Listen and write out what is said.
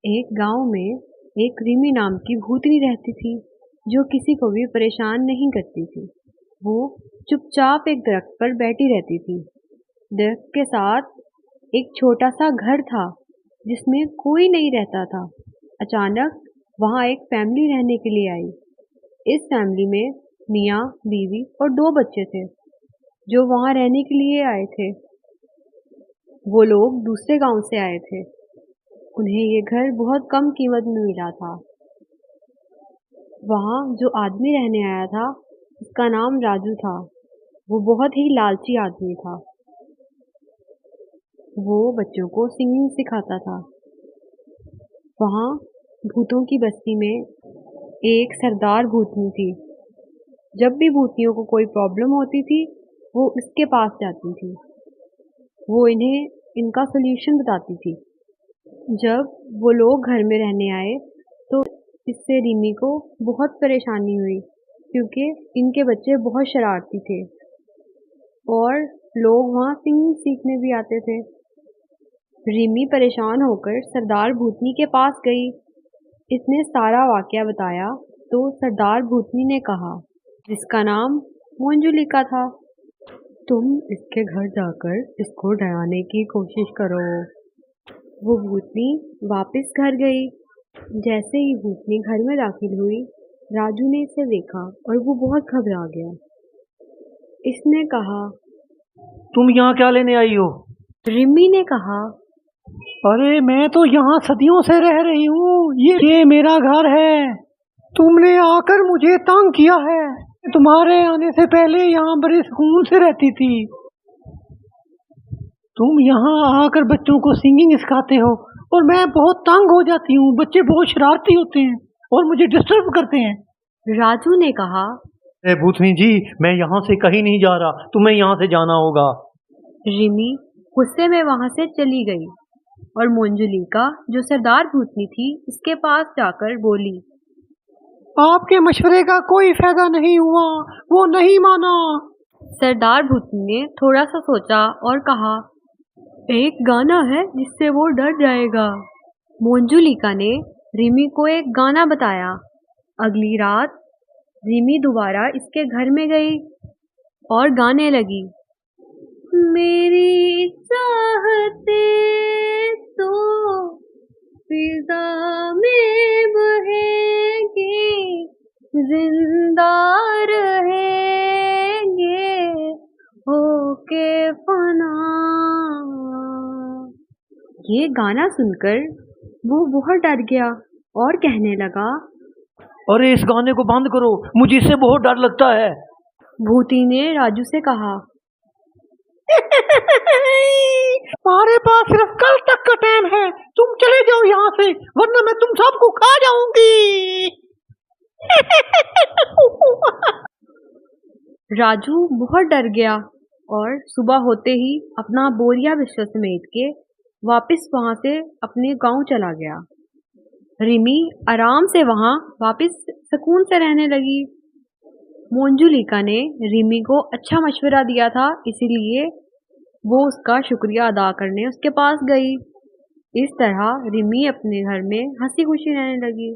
एक गांव में एक रिमी नाम की भूतनी रहती थी जो किसी को भी परेशान नहीं करती थी। वो चुपचाप एक दरख्त पर बैठी रहती थी। दरख्त के साथ एक छोटा सा घर था जिसमें कोई नहीं रहता था। अचानक वहां एक फैमिली रहने के लिए आई। इस फैमिली में मियाँ, बीवी और दो बच्चे थे जो वहां रहने के लिए आए थे। वो लोग दूसरे गांव से आए थे। उन्हें ये घर बहुत कम कीमत में मिला था। वहाँ जो आदमी रहने आया था उसका नाम राजू था। वो बहुत ही लालची आदमी था। वो बच्चों को सिंगिंग सिखाता था। वहाँ भूतों की बस्ती में एक सरदार भूतनी थी। जब भी भूतियों को कोई प्रॉब्लम होती थी वो उसके पास जाती थी। वो इन्हें इनका सोल्यूशन बताती थी। जब वो लोग घर में रहने आए तो इससे रिमी को बहुत परेशानी हुई क्योंकि इनके बच्चे बहुत शरारती थे और लोग वहाँ सिंगिंग सीखने भी आते थे। रिमी परेशान होकर सरदार भूतनी के पास गई। इसने सारा वाकया बताया तो सरदार भूतनी ने कहा, जिसका नाम मंजुलिका था, तुम इसके घर जाकर इसको डराने की कोशिश करो। वो भूतनी वापस घर गई। जैसे ही भूतनी घर में दाखिल हुई, राजू ने इसे देखा और वो बहुत घबरा गया। इसने कहा, तुम यहाँ क्या लेने आई हो? रिमी ने कहा, अरे मैं तो यहाँ सदियों से रह रही हूँ, ये मेरा घर है। तुमने आकर मुझे तंग किया है। तुम्हारे आने से पहले यहाँ बड़े सुकून से रहती थी। तुम यहाँ आकर बच्चों को सिंगिंग सिखाते हो और मैं बहुत तंग हो जाती हूँ। बच्चे बहुत शरारती होते हैं और मुझे डिस्टर्ब करते हैं। राजू ने कहा, भूतनी जी, मैं यहाँ से कहीं नहीं जा रहा, तुम्हें यहाँ से जाना होगा। रिमी गुस्से में वहां से चली गई और मंजुलिका जो सरदार भूतनी थी उसके पास जाकर बोली, आपके मशवरे का कोई फायदा नहीं हुआ, वो नहीं माना। सरदार भूतनी ने थोड़ा सा सोचा और कहा, एक गाना है जिससे वो डर जाएगा। मंजुलिका ने रिमी को एक गाना बताया। अगली रात रिमी दोबारा इसके घर में गई और गाने लगी, मेरी चाहते तो फिजा में बहेगी, जिंदा रहेंगे होके फना। ये गाना सुनकर वो बहुत डर गया और कहने लगा, अरे इस गाने को बंद करो, मुझे इससे बहुत डर लगता है। भूती ने राजू से कहा, हमारे पास सिर्फ कल तक का टाइम है, तुम चले जाओ यहाँ से वरना मैं तुम सबको खा जाऊंगी। राजू बहुत डर गया और सुबह होते ही अपना बोरिया बिस्तर समेट के वापस वहां से अपने गांव चला गया। रिमी आराम से वहां वापस सुकून से रहने लगी। मंजुलिका ने रिमी को अच्छा मशवरा दिया था, इसीलिए वो उसका शुक्रिया अदा करने उसके पास गई। इस तरह रिमी अपने घर में हंसी खुशी रहने लगी।